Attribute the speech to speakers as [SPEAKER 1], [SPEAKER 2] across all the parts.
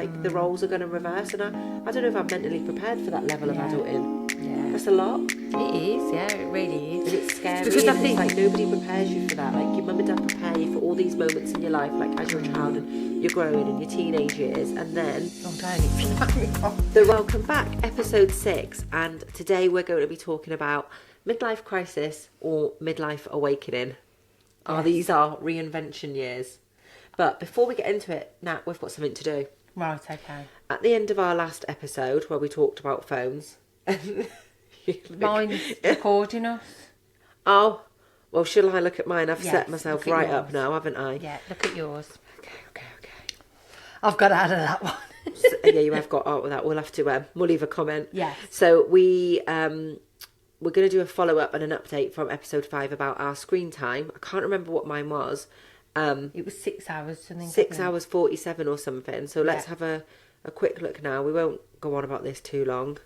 [SPEAKER 1] like the roles are going to reverse, and I don't know if I'm mentally prepared for that level of adulting.
[SPEAKER 2] Yeah.
[SPEAKER 1] That's a lot.
[SPEAKER 2] It is, yeah, it really is.
[SPEAKER 1] And it's scary,
[SPEAKER 2] because I
[SPEAKER 1] and
[SPEAKER 2] think
[SPEAKER 1] it's like nobody prepares you for that. Like your mum and dad prepare you for all these moments in your life, like as you're a child and you're growing in your teenage years, and then welcome back, episode 6, and today we're going to be talking about midlife crisis or midlife awakening. These are reinvention years. But before we get into it, Nat, we've got something to do.
[SPEAKER 2] Right, okay.
[SPEAKER 1] At the end of our last episode where we talked about phones,
[SPEAKER 2] Mine's recording us.
[SPEAKER 1] Oh, well, shall I look at mine? I've set myself right
[SPEAKER 2] yours.
[SPEAKER 1] up now, haven't I?
[SPEAKER 2] Yeah, look at yours.
[SPEAKER 1] Okay.
[SPEAKER 2] I've got out of that one.
[SPEAKER 1] Yeah, you have got out with that. We'll have to, we'll leave a comment.
[SPEAKER 2] Yes.
[SPEAKER 1] So we're going to do a follow-up and an update from episode 5 about our screen time. I can't remember what mine was.
[SPEAKER 2] It was 6 hours, something.
[SPEAKER 1] 6 hours 47 or something. So let's have a quick look now. We won't go on about this too long.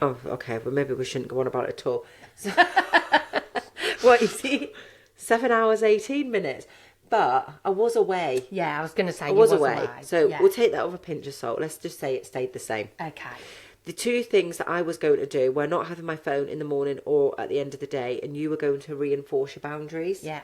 [SPEAKER 1] Oh, okay. Well, maybe we shouldn't go on about it at all. So, what you see? 7 hours 18 minutes. But I was away.
[SPEAKER 2] Yeah, I was going to say
[SPEAKER 1] I was away. So we'll take that with a pinch of salt. Let's just say it stayed the same.
[SPEAKER 2] Okay.
[SPEAKER 1] The 2 things that I was going to do were not having my phone in the morning or at the end of the day, and you were going to reinforce your boundaries.
[SPEAKER 2] Yeah.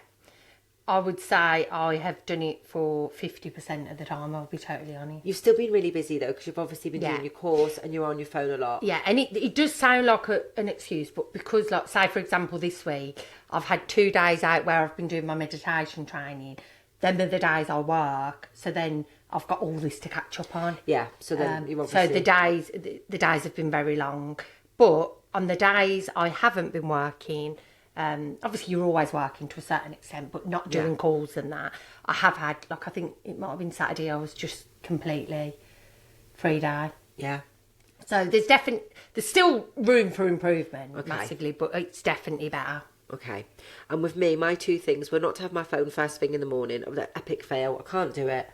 [SPEAKER 2] I would say I have done it for 50% of the time, I'll be totally honest.
[SPEAKER 1] You've still been really busy though, because you've obviously been doing your course and you're on your phone a lot.
[SPEAKER 2] Yeah, and it does sound like an excuse, but because, like, say for example this week, I've had 2 days out where I've been doing my meditation training, then are the days I work, so then I've got all this to catch up on.
[SPEAKER 1] Yeah, so then you obviously...
[SPEAKER 2] So the days have been very long, but on the days I haven't been working... obviously you're always working to a certain extent, but not doing calls and that. I have had, like, I think it might have been Saturday, I was just completely free day.
[SPEAKER 1] Yeah.
[SPEAKER 2] So there's still room for improvement, massively, but it's definitely better.
[SPEAKER 1] Okay. And with me, my 2 things were not to have my phone first thing in the morning. Of that epic fail. I can't do it.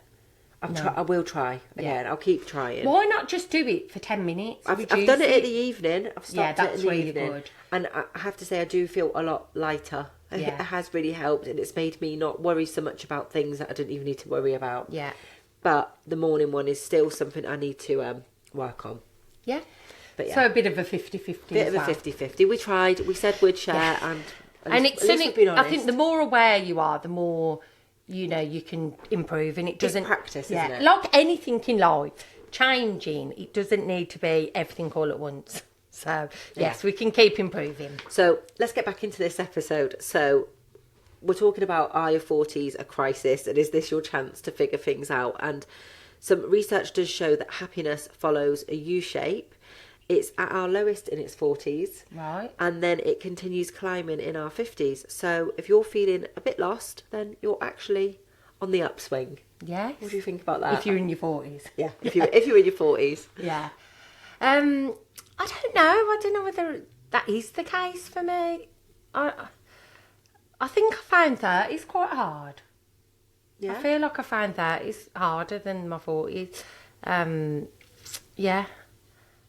[SPEAKER 1] I will try again. I'll keep trying.
[SPEAKER 2] Why not just do it for 10 minutes?
[SPEAKER 1] I've done it in the evening. I've stopped it in the
[SPEAKER 2] really
[SPEAKER 1] evening.
[SPEAKER 2] Good.
[SPEAKER 1] And I have to say, I do feel a lot lighter. It has really helped, and it's made me not worry so much about things that I didn't even need to worry about.
[SPEAKER 2] Yeah.
[SPEAKER 1] But the morning one is still something I need to work on.
[SPEAKER 2] Yeah.
[SPEAKER 1] But
[SPEAKER 2] So a bit of a 50-50
[SPEAKER 1] Bit of a 50-50. We tried. We said we'd share, and
[SPEAKER 2] it's something, I think the more aware you are, the more, you can improve, and it doesn't...
[SPEAKER 1] It's practice, isn't it?
[SPEAKER 2] Like anything in life, changing, it doesn't need to be everything all at once. So, yes, we can keep improving.
[SPEAKER 1] So, let's get back into this episode. So, we're talking about, are your 40s a crisis, and is this your chance to figure things out? And some research does show that happiness follows a U-shape. It's at our lowest in its 40s.
[SPEAKER 2] Right.
[SPEAKER 1] And then it continues climbing in our 50s. So, if you're feeling a bit lost, then you're actually on the upswing.
[SPEAKER 2] Yes.
[SPEAKER 1] What do you think about that?
[SPEAKER 2] If you're in your 40s.
[SPEAKER 1] Yeah, if you're in your 40s.
[SPEAKER 2] Yeah. I don't know. I don't know whether that is the case for me. I think I found 30s quite hard.
[SPEAKER 1] Yeah.
[SPEAKER 2] I feel like I found 30s harder than my 40s. Yeah.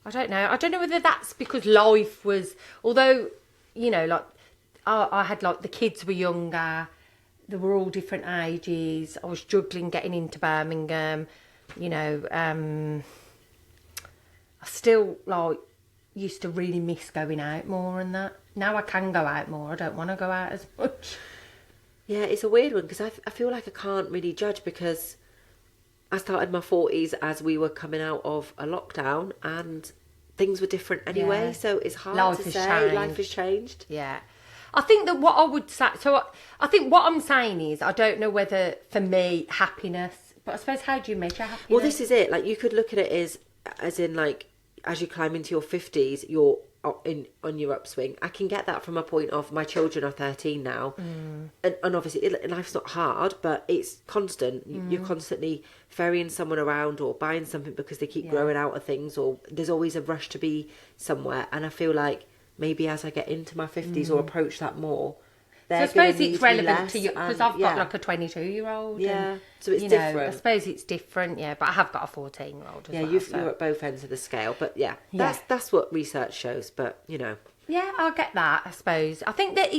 [SPEAKER 2] I don't know. I don't know whether that's because life was... Although, like, I had, like, the kids were younger. They were all different ages. I was juggling getting into Birmingham. I still, like, used to really miss going out more and that. Now I can go out more. I don't want to go out as much.
[SPEAKER 1] Yeah, it's a weird one because I feel like I can't really judge because I started my 40s as we were coming out of a lockdown and things were different anyway. Yeah. So it's hard to say. Life has changed.
[SPEAKER 2] Yeah. I think that what I would say... So I think what I'm saying is I don't know whether, for me, happiness... But I suppose, how do you measure happiness?
[SPEAKER 1] Well, this is it. Like, you could look at it as in, like, as you climb into your 50s, you're on your upswing. I can get that from a point of my children are 13 now. And obviously, life's not hard, but it's constant. You're constantly ferrying someone around or buying something because they keep growing out of things, or there's always a rush to be somewhere. And I feel like maybe as I get into my 50s or approach that more... So
[SPEAKER 2] I suppose it's relevant to you, because I've got like a 22-year-old.
[SPEAKER 1] Yeah, so it's different.
[SPEAKER 2] I suppose it's different, but I have got a 14-year-old as well.
[SPEAKER 1] Yeah, you're at both ends of the scale, but that's what research shows, but, Yeah,
[SPEAKER 2] I'll get that, I suppose. I think that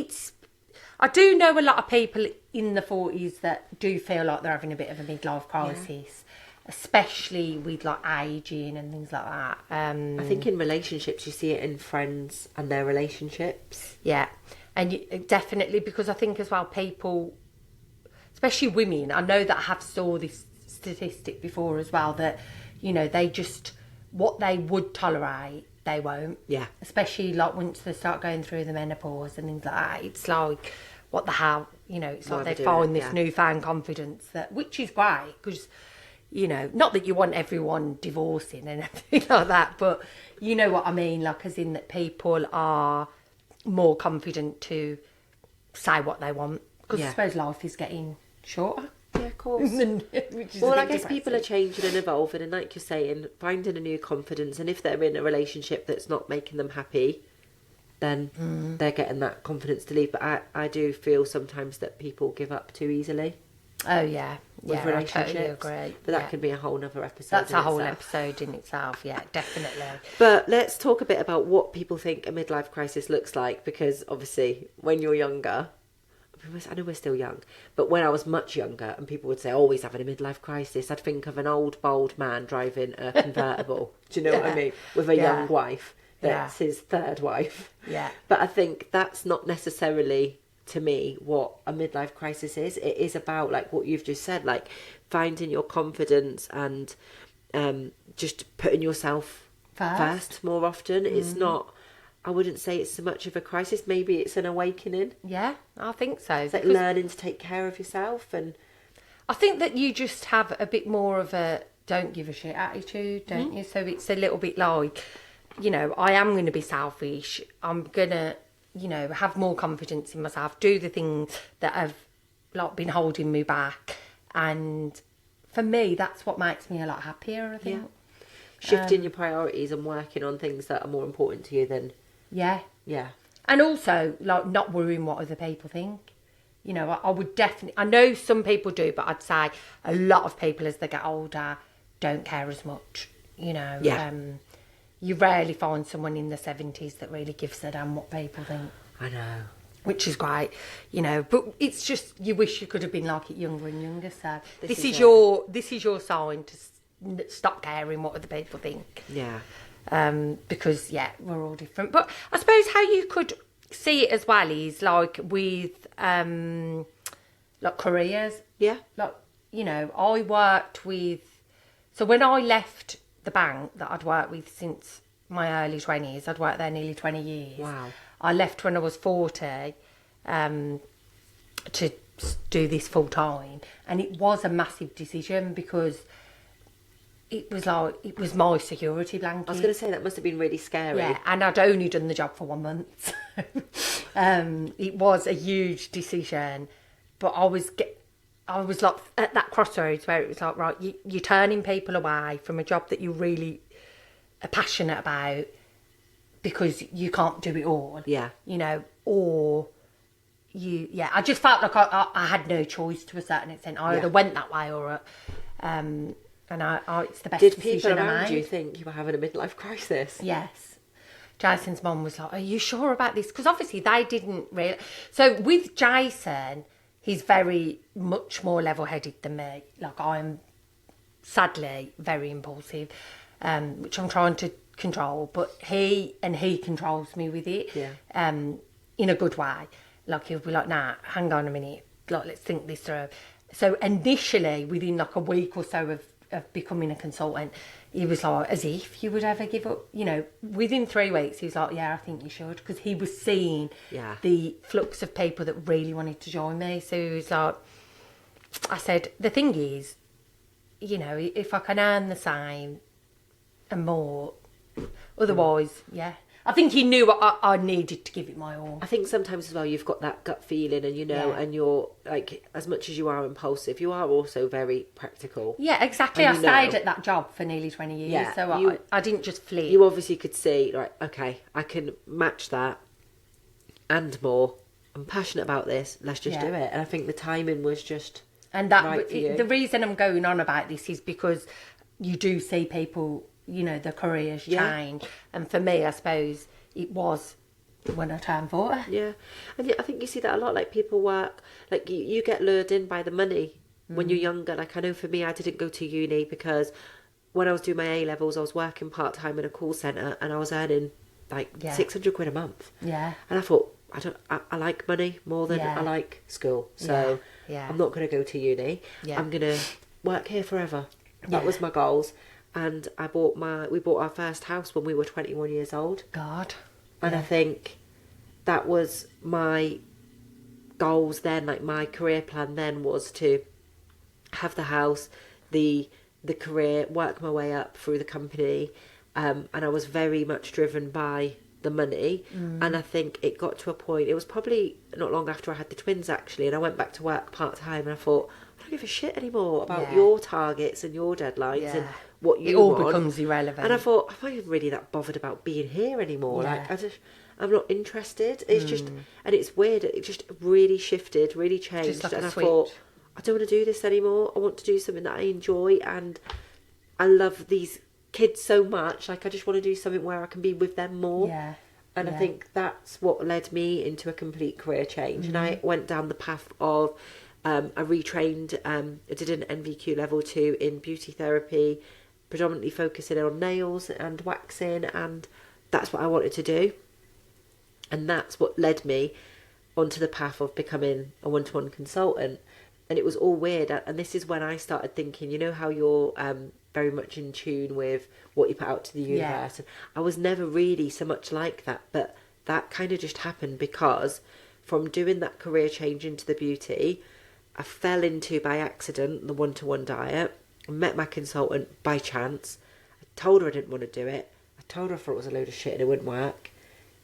[SPEAKER 2] I do know a lot of people in the 40s that do feel like they're having a bit of a midlife crisis. especially with like aging and things like that.
[SPEAKER 1] I think in relationships you see it in friends and their relationships.
[SPEAKER 2] Yeah, and definitely, because I think as well people, especially women, I know that I have saw this statistic before as well, that, you know, they just, what they would tolerate, they won't.
[SPEAKER 1] Yeah.
[SPEAKER 2] Especially like once they start going through the menopause and things like that, it's like, what the hell, you know, it's like they find this newfound confidence, that, which is great, because, you know, not that you want everyone divorcing and everything like that, but you know what I mean, like, as in that people are more confident to say what they want, because I suppose life is getting shorter.
[SPEAKER 1] Yeah, of course. Well, I guess people are changing and evolving, and like you're saying, finding a new confidence, and if they're in a relationship that's not making them happy, then they're getting that confidence to leave. But I do feel sometimes that people give up too easily.
[SPEAKER 2] Oh yeah,
[SPEAKER 1] with relationships.
[SPEAKER 2] I totally agree.
[SPEAKER 1] But that could be a whole nother episode.
[SPEAKER 2] That's a whole episode in itself. Yeah, definitely.
[SPEAKER 1] But let's talk a bit about what people think a midlife crisis looks like, because obviously when you're younger, I know we're still young, but when I was much younger and people would say, oh, he's having a midlife crisis, I'd think of an old, bald man driving a convertible. Do you know what I mean? With a young wife. That's his third wife.
[SPEAKER 2] Yeah.
[SPEAKER 1] But I think that's not necessarily, to me, what a midlife crisis is. It is about, like what you've just said, like finding your confidence and just putting yourself first more often. It's not, I wouldn't say it's so much of a crisis. Maybe it's an awakening.
[SPEAKER 2] Yeah, I think so.
[SPEAKER 1] It's like learning to take care of yourself. And
[SPEAKER 2] I think that you just have a bit more of a don't give a shit attitude, don't you? So it's a little bit like, you know, I am going to be selfish. I'm going to, you know, have more confidence in myself, do the things that have like been holding me back. And for me, that's what makes me a lot happier, I think.
[SPEAKER 1] Yeah. Shifting your priorities and working on things that are more important to you than...
[SPEAKER 2] Yeah.
[SPEAKER 1] Yeah.
[SPEAKER 2] And also, like, not worrying what other people think. You know, I would definitely... I know some people do, but I'd say a lot of people as they get older don't care as much, you know.
[SPEAKER 1] Yeah.
[SPEAKER 2] You rarely find someone in the 70s that really gives a damn what people think.
[SPEAKER 1] I know.
[SPEAKER 2] Which is great, you know. But it's just, you wish you could have been like it younger and younger. So this is your sign to stop caring what other people think.
[SPEAKER 1] Yeah.
[SPEAKER 2] Because we're all different. But I suppose how you could see it as well is like with like careers.
[SPEAKER 1] Yeah.
[SPEAKER 2] Like, you know, I worked with, so when I left the bank that I'd worked with since my early 20s, I'd worked there nearly 20 years.
[SPEAKER 1] Wow.
[SPEAKER 2] I left when I was 40 to do this full time, and it was a massive decision because it was like, it was my security blanket.
[SPEAKER 1] I was going to say, that must have been really scary.
[SPEAKER 2] Yeah, and I'd only done the job for 1 month. It was a huge decision, but I was like at that crossroads where it was like, right, you're turning people away from a job that you really are passionate about because you can't do it all. Yeah. You know, or I just felt like I had no choice to a certain extent. I either went that way or and it's the best decision I made. Did people around
[SPEAKER 1] you think you were having a midlife crisis?
[SPEAKER 2] Yes. Jason's mum was like, are you sure about this? Because obviously they didn't really... So with Jason, he's very much more level-headed than me. Like, I'm sadly very impulsive, which I'm trying to control. But he controls me with it in a good way. Like, he'll be like, nah, hang on a minute. Like, let's think this through. So initially, within like a week or so of becoming a consultant, he was like, as if you would ever give up. You know, within 3 weeks, he was like, yeah, I think you should. Because he was seeing the flux of people that really wanted to join me. So he was like, I said, the thing is, you know, if I can earn the same and more, otherwise, I think he knew I needed to give it my all.
[SPEAKER 1] I think sometimes as well you've got that gut feeling, and you know, and you're like, as much as you are impulsive, you are also very practical.
[SPEAKER 2] Yeah, exactly. I stayed at that job for nearly 20 years, so I didn't just flee.
[SPEAKER 1] You obviously could see, like, okay, I can match that and more. I'm passionate about this. Let's just do it. And I think the timing was just right for you.
[SPEAKER 2] The reason I'm going on about this is because you do see people, you know, their careers change. And for me, I suppose it was when I turned 40.
[SPEAKER 1] Yeah. And I think you see that a lot. Like, people work, like, you get lured in by the money when you're younger. Like, I know for me, I didn't go to uni because when I was doing my A-levels, I was working part-time in a call centre and I was earning like 600 quid a month.
[SPEAKER 2] Yeah.
[SPEAKER 1] And I thought, I like money more than I like school. So I'm not going to go to uni. Yeah. I'm going to work here forever. That was my goals. And we bought our first house when we were 21 years old.
[SPEAKER 2] God.
[SPEAKER 1] And I think that was my goals then, like my career plan then was to have the house, the career, work my way up through the company. And I was very much driven by the money. And I think it got to a point, it was probably not long after I had the twins actually, and I went back to work part-time and I thought, I don't give a shit anymore about your targets and your deadlines and what you want.
[SPEAKER 2] It all becomes irrelevant.
[SPEAKER 1] And I thought, I'm not even really that bothered about being here anymore. Like, I'm not interested. It's just, and it's weird, it just really shifted, really changed.
[SPEAKER 2] Like, and
[SPEAKER 1] I thought, I don't want to do this anymore. I want to do something that I enjoy, and I love these kids so much. Like, I just want to do something where I can be with them more. And I think that's what led me into a complete career change. And I went down the path of I retrained, I did an NVQ level 2 in beauty therapy, predominantly focusing on nails and waxing, and that's what I wanted to do. And that's what led me onto the path of becoming a one-to-one consultant. And it was all weird. And this is when I started thinking, you know how you're very much in tune with what you put out to the universe. And I was never really so much like that, but that kind of just happened because from doing that career change into the beauty, I fell into, by accident, the one-to-one diet. I met my consultant by chance. I told her I didn't want to do it. I told her I thought it was a load of shit and it wouldn't work.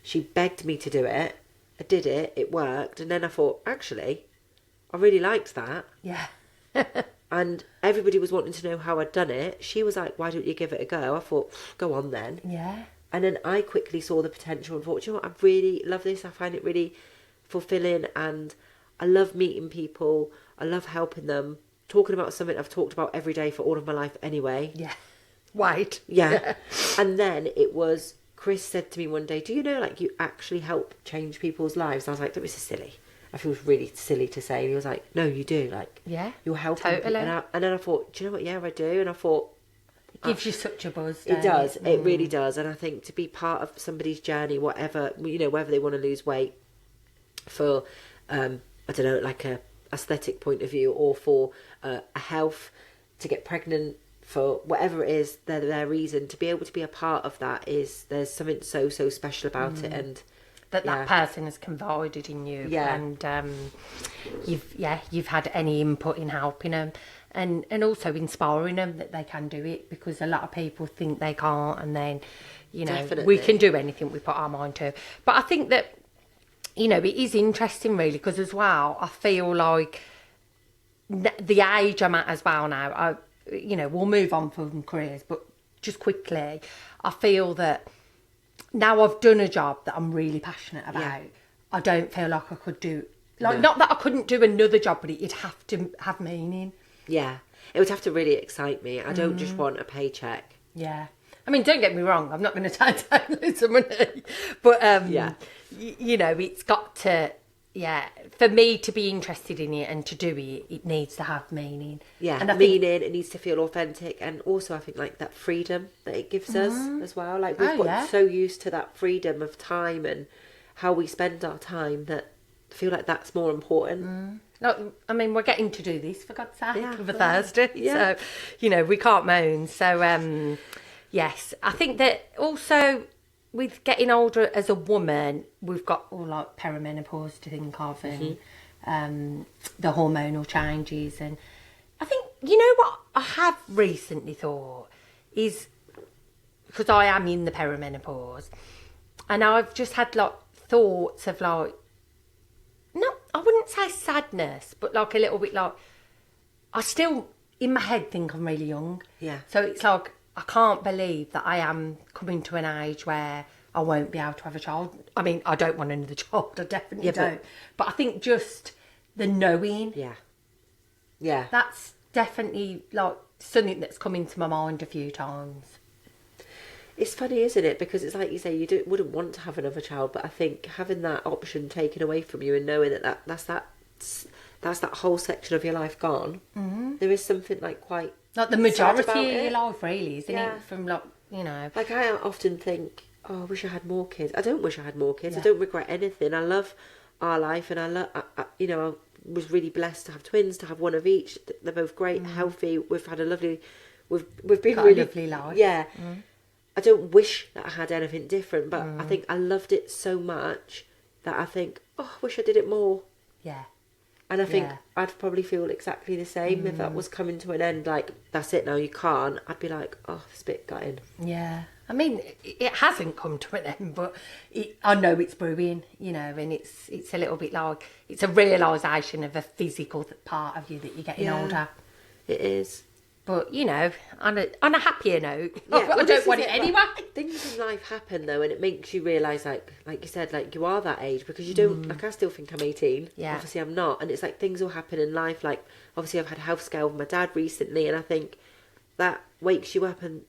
[SPEAKER 1] She begged me to do it. I did it. It worked. And then I thought, actually, I really liked that.
[SPEAKER 2] Yeah.
[SPEAKER 1] And everybody was wanting to know how I'd done it. She was like, why don't you give it a go? I thought, go on then.
[SPEAKER 2] Yeah.
[SPEAKER 1] And then I quickly saw the potential and thought, you know what, I really love this. I find it really fulfilling and I love meeting people. I love helping them. Talking about something I've talked about every day for all of my life anyway.
[SPEAKER 2] Yeah. Right.
[SPEAKER 1] Yeah. And then it was, Chris said to me one day, do you know, like, you actually help change people's lives? And I was like, that was silly. I feel really silly to say. And he was like, no, you do. Like, you're helping
[SPEAKER 2] totally.
[SPEAKER 1] people. And then I thought, do you know what? Yeah, I do. And I thought,
[SPEAKER 2] it gives you such a buzz.
[SPEAKER 1] It does. It really does. And I think to be part of somebody's journey, whatever, you know, whether they want to lose weight for, I don't know, like a aesthetic point of view, or for a health, to get pregnant, for whatever it is, their reason, to be able to be a part of that is, there's something so special about it. And
[SPEAKER 2] that person has confided in you, and you've had any input in helping them, and also inspiring them that they can do it, because a lot of people think they can't, and then, you know,
[SPEAKER 1] Definitely.
[SPEAKER 2] We can do anything we put our mind to. But I think that, you know, it is interesting really, because as well, I feel like the age I'm at as well now, you know, we'll move on from careers, but just quickly, I feel that now I've done a job that I'm really passionate about, I don't feel like I could do, like, not that I couldn't do another job, but it'd have to have meaning. Yeah.
[SPEAKER 1] It would have to really excite me. I don't just want a paycheck.
[SPEAKER 2] Yeah. I mean, don't get me wrong, I'm not going to take loads of money, but, you know, it's got to, for me to be interested in it and to do it, it needs to have meaning.
[SPEAKER 1] Yeah, and meaning, it needs to feel authentic, and also I think like that freedom that it gives us as well. Like, we've got so used to that freedom of time and how we spend our time that I feel like that's more important.
[SPEAKER 2] No, I mean, we're getting to do this, for God's sake, for Thursday. So, you know, we can't moan. So, yes, I think that also with getting older as a woman, we've got all like perimenopause to think of, and the hormonal changes. And I think, you know what I have recently thought is, because I am in the perimenopause, and I've just had like thoughts of like, no, I wouldn't say sadness, but like a little bit like, I still in my head think I'm really young.
[SPEAKER 1] Yeah.
[SPEAKER 2] So it's like, I can't believe that I am coming to an age where I won't be able to have a child. I mean, I don't want another child. I definitely don't. But I think just the knowing.
[SPEAKER 1] Yeah.
[SPEAKER 2] That's definitely like something that's come into my mind a few times.
[SPEAKER 1] It's funny, isn't it? Because it's like you say, you wouldn't want to have another child, but I think having that option taken away from you and knowing that's that's that whole section of your life gone. There is something like quite
[SPEAKER 2] like the majority of your life, really, isn't it? From like, you know,
[SPEAKER 1] like I often think, oh, I wish I had more kids. I don't wish I had more kids. I don't regret anything. I love our life, and I love, you know, I was really blessed to have twins, to have one of each. They're both great, healthy. We've had a lovely, we've been
[SPEAKER 2] got
[SPEAKER 1] really
[SPEAKER 2] a lovely life.
[SPEAKER 1] Yeah. I don't wish that I had anything different, but I think I loved it so much that I think, oh, I wish I did it more.
[SPEAKER 2] Yeah.
[SPEAKER 1] And I think I'd probably feel exactly the same if that was coming to an end. Like, that's it now, you can't. I'd be like, oh, this bit gutting.
[SPEAKER 2] Yeah. I mean, it hasn't come to an end, but I know it's brewing, you know, and it's a little bit like, it's a realisation of a physical part of you that you're getting older.
[SPEAKER 1] It is.
[SPEAKER 2] But, you know, on a happier note,
[SPEAKER 1] Yeah,
[SPEAKER 2] I don't want it anyway.
[SPEAKER 1] Things in life happen, though, and it makes you realise, like you said, like, you are that age, because you don't, like, I still think I'm 18.
[SPEAKER 2] Yeah.
[SPEAKER 1] Obviously, I'm not. And it's like, things will happen in life. Like, obviously, I've had a health scare with my dad recently, and I think that wakes you up, and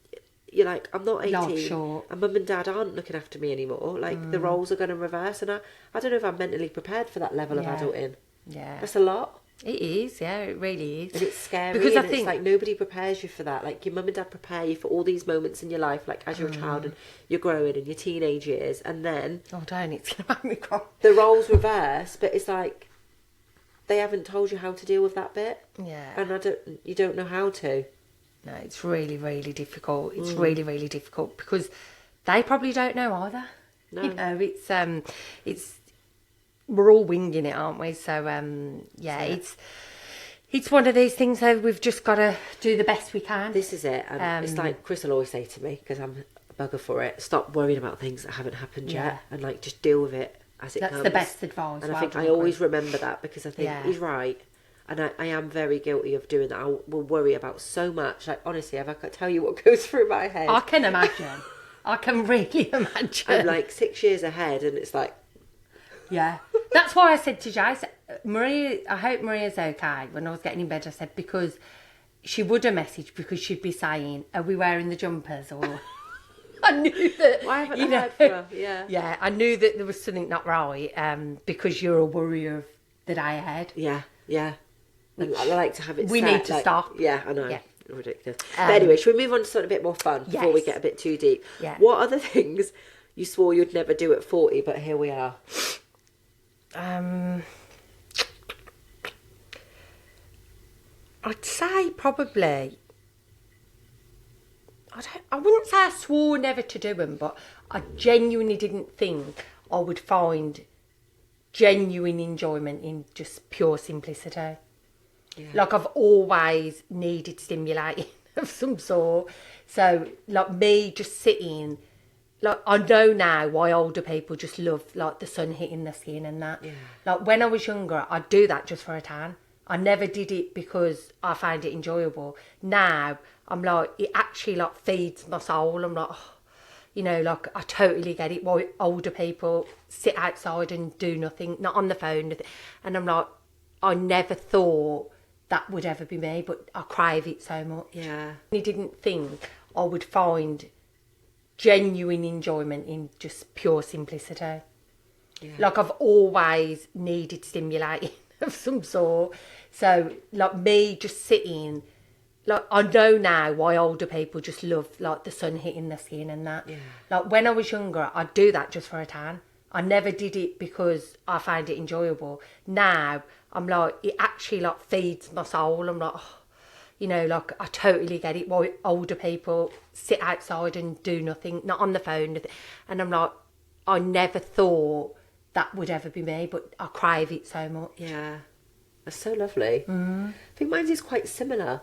[SPEAKER 1] you're like, I'm not 18.
[SPEAKER 2] Life's short.
[SPEAKER 1] And mum and dad aren't looking after me anymore. Like, the roles are going to reverse, and I don't know if I'm mentally prepared for that level of adulting.
[SPEAKER 2] Yeah.
[SPEAKER 1] That's a lot.
[SPEAKER 2] It is, yeah, it really is.
[SPEAKER 1] And it's scary,
[SPEAKER 2] because
[SPEAKER 1] and
[SPEAKER 2] I think
[SPEAKER 1] it's like nobody prepares you for that. Like, your mum and dad prepare you for all these moments in your life, like as you're a child and you're growing in your teenage years, and then
[SPEAKER 2] don't, it's going to make me cry.
[SPEAKER 1] the roles reverse, but it's like they haven't told you how to deal with that bit.
[SPEAKER 2] Yeah.
[SPEAKER 1] And you don't know how to.
[SPEAKER 2] No, it's really, really difficult. It's really, really difficult because they probably don't know either.
[SPEAKER 1] No.
[SPEAKER 2] You know, it's we're all winging it, aren't we? So, it's one of these things that we've just got to do the best we can.
[SPEAKER 1] This is it. And it's like Chris will always say to me, because I'm a bugger for it, stop worrying about things that haven't happened yet, and like just deal with it as it comes.
[SPEAKER 2] That's the best advice.
[SPEAKER 1] And I think I always remember that, because I think he's right. And I am very guilty of doing that. I will worry about so much. Like, honestly, if I could tell you what goes through my head.
[SPEAKER 2] I can imagine. I can really imagine.
[SPEAKER 1] I'm like 6 years ahead, and it's like...
[SPEAKER 2] Yeah. That's why I said to Jay, Maria, I hope Maria's okay. When I was getting in bed, I said, because she would have messaged, because she'd be saying, are we wearing the jumpers? Or I knew that...
[SPEAKER 1] Why haven't I heard from her? Yeah.
[SPEAKER 2] Yeah, I knew that there was something not right, because you're a worrier of the day ahead.
[SPEAKER 1] Yeah, yeah. And I like to have it
[SPEAKER 2] We
[SPEAKER 1] set,
[SPEAKER 2] need to stop.
[SPEAKER 1] Yeah, I know.
[SPEAKER 2] Yeah.
[SPEAKER 1] Ridiculous. But anyway, should we move on to something a bit more fun before we get a bit too deep?
[SPEAKER 2] Yeah.
[SPEAKER 1] What are the things you swore you'd never do at 40, but here we are?
[SPEAKER 2] I'd say probably... I wouldn't say I swore never to do them, but I genuinely didn't think I would find genuine enjoyment in just pure simplicity. Yeah. Like, I've always needed stimulating of some sort. So, like, me just sitting... Like, I know now why older people just love, like, the sun hitting the skin and that. Yeah. Like, when I was younger, I'd do that just for a tan. I never did it because I found it enjoyable. Now, I'm like, it actually, like, feeds my soul. I'm like, oh, you know, like, I totally get it why older people sit outside and do nothing, not on the phone. And I'm like, I never thought that would ever be me, but I crave it so much.
[SPEAKER 1] Yeah.
[SPEAKER 2] I didn't think I would find genuine enjoyment in just pure simplicity. Yeah. Like, I've always needed stimulating of some sort. So, like, me just sitting... Like, I know now why older people just love, like, the sun hitting the skin and that. Yeah. Like, when I was younger, I'd do that just for a tan. I never did it because I found it enjoyable. Now, I'm like, it actually, like, feeds my soul. I'm like, oh, you know, like, I totally get it why older people sit outside and do nothing, not on the phone. And I'm like, I never thought that would ever be me, but I crave it so much.
[SPEAKER 1] Yeah. That's so lovely. I think mine is quite similar.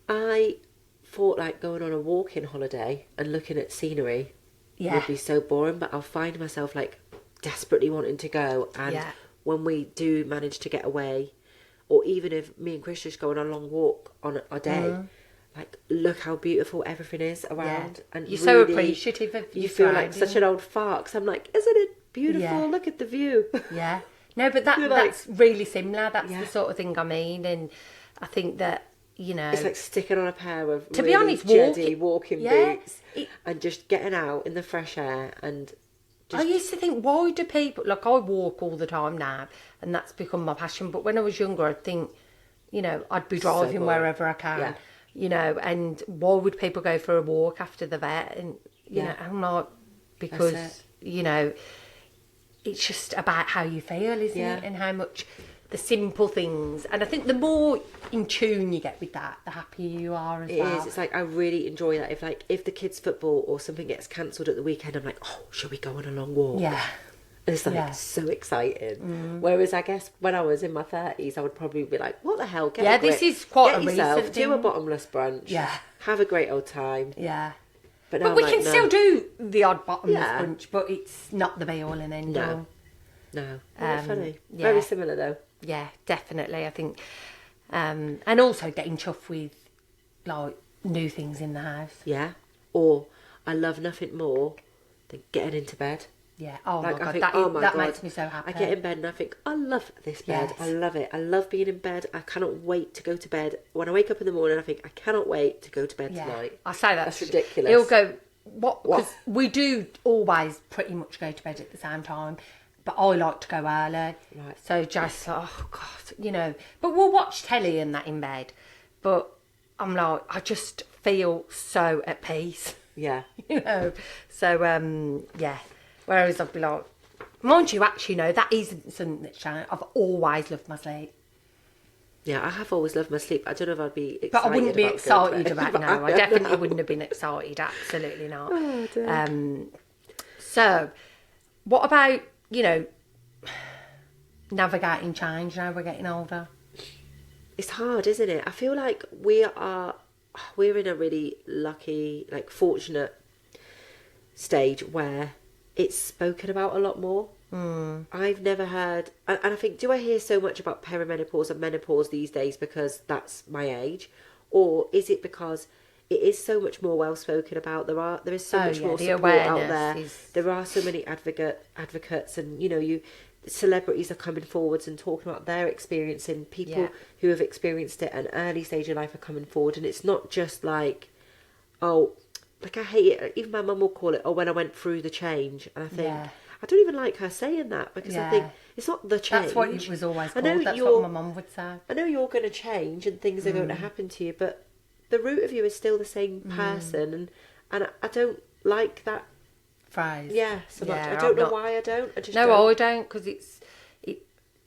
[SPEAKER 1] I thought, like, going on a walking holiday and looking at scenery would be so boring, but I'll find myself, like, desperately wanting to go. And when we do manage to get away, or even if me and Chris just go on a long walk on a day, like, look how beautiful everything is around. Yeah. And
[SPEAKER 2] you're
[SPEAKER 1] really,
[SPEAKER 2] so appreciative of
[SPEAKER 1] you feel like such an old fart, 'cause I'm like, isn't it beautiful? Yeah. Look at the view.
[SPEAKER 2] Yeah. No, but that's really similar. That's the sort of thing I mean. And I think that, you know,
[SPEAKER 1] it's like sticking on a pair of
[SPEAKER 2] to
[SPEAKER 1] really
[SPEAKER 2] be honest,
[SPEAKER 1] walking boots and just getting out in the fresh air and
[SPEAKER 2] I used to think, why do people... Like, I walk all the time now, and that's become my passion. But when I was younger, I'd think, you know, I'd be driving wherever I can, you know, and why would people go for a walk after the vet? And, you know, I'm like, because, you know, it's just about how you feel, isn't it? And how much... the simple things, and I think the more in tune you get with that, the happier you are as well.
[SPEAKER 1] It is. It's like I really enjoy that. If the kids' football or something gets cancelled at the weekend, I'm like, oh, shall we go on a long walk?
[SPEAKER 2] Yeah,
[SPEAKER 1] and it's like so exciting. Whereas I guess when I was in my 30s, I would probably be like, what the hell? Get a grip.
[SPEAKER 2] This is quite
[SPEAKER 1] Get
[SPEAKER 2] a
[SPEAKER 1] yourself,
[SPEAKER 2] recent thing.
[SPEAKER 1] do a bottomless brunch.
[SPEAKER 2] Yeah,
[SPEAKER 1] have a great old time.
[SPEAKER 2] Yeah.
[SPEAKER 1] But
[SPEAKER 2] we can still do the odd bottomless brunch, but it's not the be all and end all.
[SPEAKER 1] No. Funny. Very similar though.
[SPEAKER 2] Yeah, definitely. I think, and also getting chuffed with like new things in the house.
[SPEAKER 1] Yeah. Or I love nothing more than getting into bed.
[SPEAKER 2] Yeah. Oh
[SPEAKER 1] like,
[SPEAKER 2] my god.
[SPEAKER 1] Think,
[SPEAKER 2] that makes me so happy.
[SPEAKER 1] I get in bed and I think, I love this bed. Yes. I love it. I love being in bed. I cannot wait to go to bed. When I wake up in the morning, I think I cannot wait to go to bed tonight.
[SPEAKER 2] I say
[SPEAKER 1] that's ridiculous.
[SPEAKER 2] He'll go. What? Because we do always pretty much go to bed at the same time. But I like to go early.
[SPEAKER 1] Right.
[SPEAKER 2] So just, oh, God, you know. But we'll watch telly and that in bed. But I'm like, I just feel so at peace.
[SPEAKER 1] Yeah.
[SPEAKER 2] You know. So, yeah. Whereas I'd be like, mind you, actually, no, that isn't something that's changed. I've always loved my sleep.
[SPEAKER 1] Yeah, I have always loved my sleep. I don't know if I'd be excited.
[SPEAKER 2] But I wouldn't be excited about it. No, I definitely wouldn't have been excited. Absolutely not.
[SPEAKER 1] Oh, dear.
[SPEAKER 2] So, what about... you know, navigating change now we're getting older?
[SPEAKER 1] It's hard, isn't it? I feel like we're in a really lucky, like fortunate stage where it's spoken about a lot more. I've never heard, and I think, do I hear so much about perimenopause and menopause these days because that's my age? Or is it because it is so much more well spoken about? There is so much more support out there. There are so many advocates, and you know, celebrities are coming forwards and talking about their experience, and people who have experienced it at an early stage of life are coming forward, and it's not just like, oh, like I hate it. Even my mum will call it, oh, when I went through the change, and I think I don't even like her saying that because I think it's not the change.
[SPEAKER 2] That's what it was always called. That's what my mum would say.
[SPEAKER 1] I know you're going to change and things are going to happen to you, but the root of you is still the same person, and I don't like that
[SPEAKER 2] phrase.
[SPEAKER 1] Yeah, so much. I don't know why I don't. I just
[SPEAKER 2] I don't, because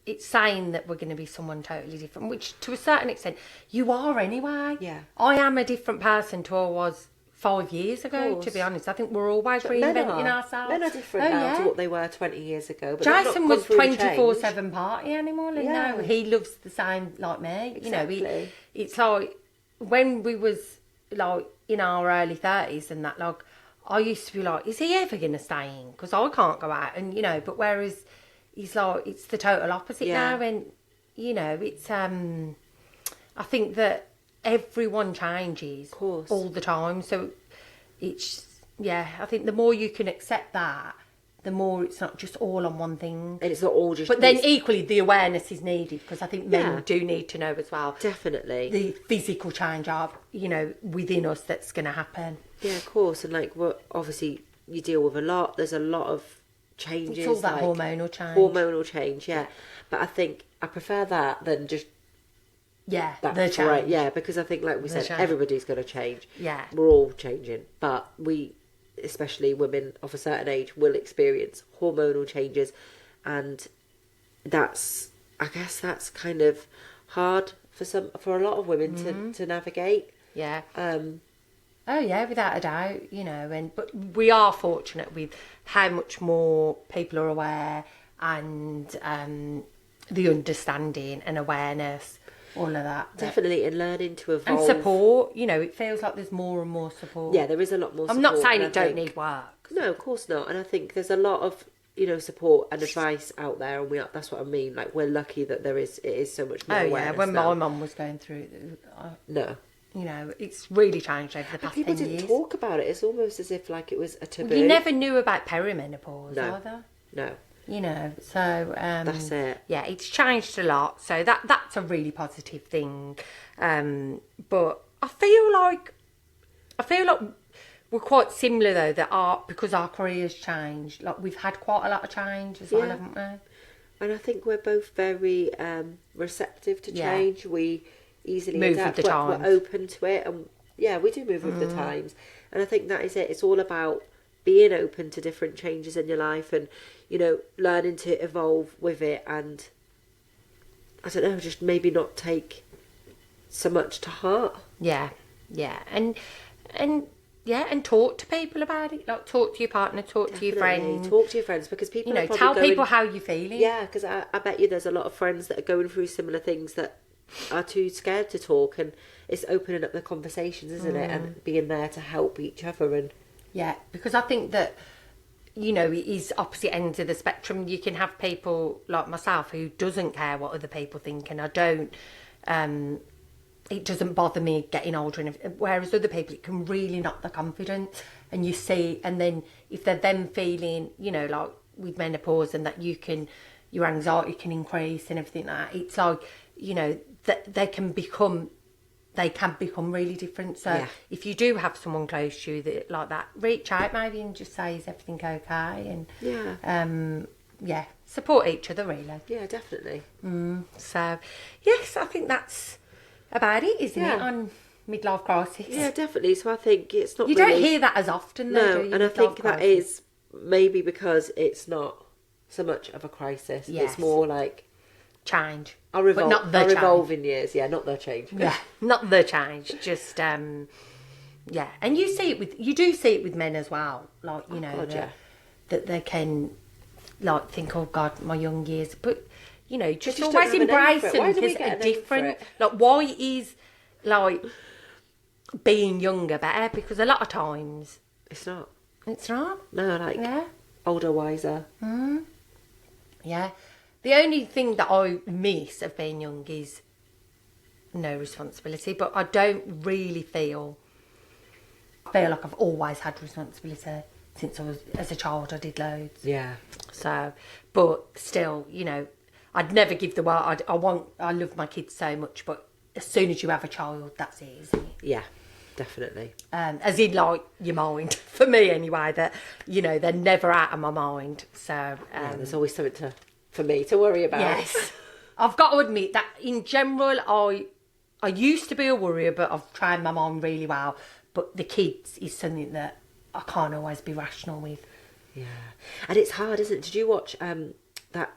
[SPEAKER 2] it's saying that we're going to be someone totally different, which to a certain extent you are anyway.
[SPEAKER 1] Yeah,
[SPEAKER 2] I am a different person to I was 5 years ago. To be honest, I think we're always reinventing ourselves.
[SPEAKER 1] Men are different now to what they were 20 years ago. But
[SPEAKER 2] Jason was 24/7 party animal, and now he loves the same like me.
[SPEAKER 1] Exactly.
[SPEAKER 2] You know, it's like when we was like in our early 30s and that, like I used to be like, is he ever going to stay in? Because I can't go out, and you know. But whereas he's like, it's the total opposite now, and you know, it's I think that everyone changes all the time, so it's I think the more you can accept that, the more it's not just all on one thing,
[SPEAKER 1] and it's not all just.
[SPEAKER 2] But then equally, the awareness is needed, because I think men do need to know as well.
[SPEAKER 1] Definitely,
[SPEAKER 2] the physical change within us that's going to happen.
[SPEAKER 1] Yeah, of course, and like obviously you deal with a lot. There's a lot of changes.
[SPEAKER 2] It's all that
[SPEAKER 1] hormonal change. Yeah, but I think I prefer that than just.
[SPEAKER 2] Yeah,
[SPEAKER 1] the change. Right, yeah, because I think, like we said, everybody's going to change.
[SPEAKER 2] Yeah.
[SPEAKER 1] We're all changing. But we, especially women of a certain age, will experience hormonal changes. And I guess that's kind of hard for a lot of women to navigate.
[SPEAKER 2] Yeah. Oh, yeah, without a doubt, you know. But we are fortunate with how much more people are aware, and the understanding and awareness. All of that.
[SPEAKER 1] Definitely, and learning to evolve.
[SPEAKER 2] And support, you know, it feels like there's more and more support.
[SPEAKER 1] Yeah, there is a lot more support.
[SPEAKER 2] I'm not saying it don't need work.
[SPEAKER 1] No, of course not. And I think there's a lot of, you know, support and advice out there, and that's what I mean. Like, we're lucky that it is so much more awareness.
[SPEAKER 2] When my mum was going through
[SPEAKER 1] no.
[SPEAKER 2] You know, it's really changed over the past 10 years.
[SPEAKER 1] People didn't talk about it. It's almost as if, like, it was a taboo.
[SPEAKER 2] Well, you never knew about perimenopause either.
[SPEAKER 1] No.
[SPEAKER 2] You know, so
[SPEAKER 1] that's it.
[SPEAKER 2] Yeah, it's changed a lot, so that's a really positive thing. But I feel like we're quite similar though, because our careers changed. Like, we've had quite a lot of change as well, haven't we?
[SPEAKER 1] And I think we're both very receptive to change. We easily
[SPEAKER 2] move
[SPEAKER 1] adapt.
[SPEAKER 2] with the
[SPEAKER 1] We're
[SPEAKER 2] times.
[SPEAKER 1] open to it, and we do move with the times. And I think that is it. It's all about being open to different changes in your life, and learning to evolve with it. And I don't know, just maybe not take so much to heart.
[SPEAKER 2] Yeah, and talk to people about it. Like, talk to your partner, talk to your friends.
[SPEAKER 1] Talk to your friends, because people are probably
[SPEAKER 2] tell people how you're feeling.
[SPEAKER 1] Yeah, because I bet you there's a lot of friends that are going through similar things that are too scared to talk, and it's opening up the conversations, isn't it? And being there to help each other. And
[SPEAKER 2] because I think that it is opposite ends of the spectrum. You can have people like myself who doesn't care what other people think, and I don't. It doesn't bother me getting older, and whereas other people, it can really knock their confidence. And you see, and then if they're then feeling, like with menopause, and that your anxiety can increase and everything like that, it's like, that they can become really different. So if you do have someone close to you that like that, reach out maybe and just say, is everything okay? And support each other, really.
[SPEAKER 1] Yeah, definitely.
[SPEAKER 2] So yes, I think that's about it, isn't it, on midlife crisis?
[SPEAKER 1] Yeah, definitely. So I think it's not.
[SPEAKER 2] You don't hear that as often, though, do you?
[SPEAKER 1] And I think that is maybe because it's not so much of a crisis.
[SPEAKER 2] Yes.
[SPEAKER 1] It's more like
[SPEAKER 2] change.
[SPEAKER 1] Our revolving years. Yeah, not the change.
[SPEAKER 2] Yeah, not the change. Just and you do see it with men as well. Like that they can like think, oh God, my young years, but. Just always embrace them because they're different. Like, why is like being younger better? Because a lot of times
[SPEAKER 1] it's not.
[SPEAKER 2] It's not.
[SPEAKER 1] No, like older, wiser.
[SPEAKER 2] Yeah. The only thing that I miss of being young is no responsibility. But I don't really feel like I've always had responsibility since as a child. I did loads.
[SPEAKER 1] Yeah.
[SPEAKER 2] So, but still, I'd never give the world. I love my kids so much, but as soon as you have a child, that's it, isn't it?
[SPEAKER 1] Yeah, definitely.
[SPEAKER 2] As in, like, your mind. For me, anyway, that they're never out of my mind. So
[SPEAKER 1] there's always something for me to worry about.
[SPEAKER 2] Yes, I've got to admit that in general, I used to be a worrier, but I've trained my mind really well. But the kids is something that I can't always be rational with.
[SPEAKER 1] Yeah, and it's hard, isn't it? Did you watch that?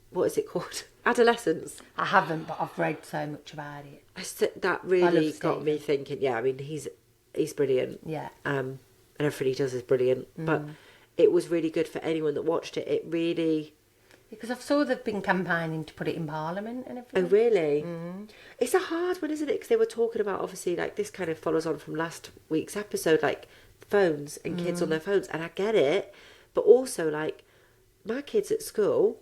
[SPEAKER 1] What is it called? Adolescence.
[SPEAKER 2] I haven't, but I've read so much about it.
[SPEAKER 1] That really got me thinking. Yeah, I mean, he's brilliant.
[SPEAKER 2] Yeah.
[SPEAKER 1] And everything he does is brilliant. But it was really good for anyone that watched it. It really.
[SPEAKER 2] Because I've saw they've been campaigning to put it in Parliament and everything.
[SPEAKER 1] Oh, really? It's a hard one, isn't it? Because they were talking about, obviously, like, this kind of follows on from last week's episode, like phones and kids on their phones, and I get it, but also, like, my kids at school.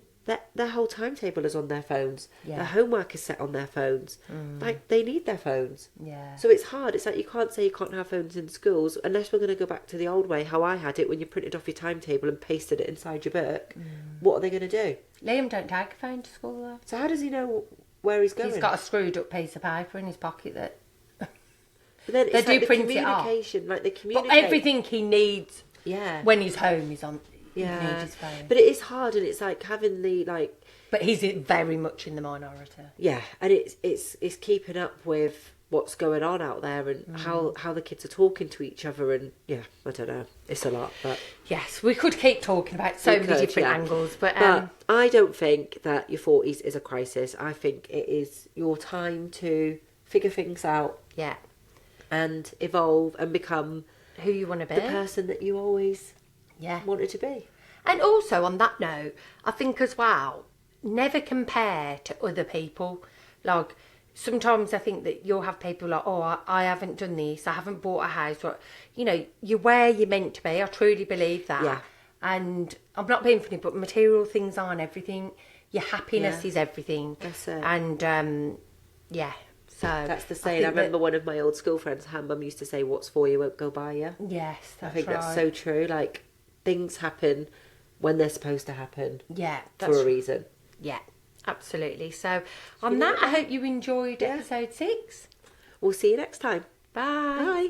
[SPEAKER 1] Their whole timetable is on their phones. Yeah. Their homework is set on their phones. Like, they need their phones.
[SPEAKER 2] Yeah.
[SPEAKER 1] So it's hard. It's like, you can't say you can't have phones in schools unless we're going to go back to the old way, how I had it, when you printed off your timetable and pasted it inside your book. What are they going to do?
[SPEAKER 2] Liam don't take a phone to school, though.
[SPEAKER 1] So how does he know where he's going?
[SPEAKER 2] He's got a screwed up piece of paper in his pocket that...
[SPEAKER 1] But then
[SPEAKER 2] they
[SPEAKER 1] it's
[SPEAKER 2] do
[SPEAKER 1] like
[SPEAKER 2] print it off.
[SPEAKER 1] Like, they communicate.
[SPEAKER 2] But everything he needs when he's home is on...
[SPEAKER 1] Yeah.
[SPEAKER 2] He needs his phone.
[SPEAKER 1] But it is hard, and it's like having the, like...
[SPEAKER 2] But he's very much in the minority.
[SPEAKER 1] Yeah, and it's keeping up with what's going on out there, and how the kids are talking to each other, and I don't know, it's a lot. But
[SPEAKER 2] yes, we could keep talking about so many different angles, but
[SPEAKER 1] I don't think that your 40s is a crisis. I think it is your time to figure things out, and evolve and become
[SPEAKER 2] who you want to be,
[SPEAKER 1] the person that you always wanted to be.
[SPEAKER 2] And also, on that note, I think as well, never compare to other people. Like, sometimes I think that you'll have people like, oh, I haven't done this, I haven't bought a house. Or, you're where you're meant to be. I truly believe that.
[SPEAKER 1] Yeah.
[SPEAKER 2] And I'm not being funny, but material things aren't everything. Your happiness is everything.
[SPEAKER 1] That's it.
[SPEAKER 2] And, so...
[SPEAKER 1] That's the saying. I remember one of my old school friends, her mum, used to say, what's for you won't go by you.
[SPEAKER 2] Yes, that's
[SPEAKER 1] I think that's so true. Like, things happen when they're supposed to happen.
[SPEAKER 2] Yeah.
[SPEAKER 1] For a reason.
[SPEAKER 2] Yeah, absolutely. So, on that, I hope you enjoyed episode 6.
[SPEAKER 1] We'll see you next time.
[SPEAKER 2] Bye.
[SPEAKER 1] Bye.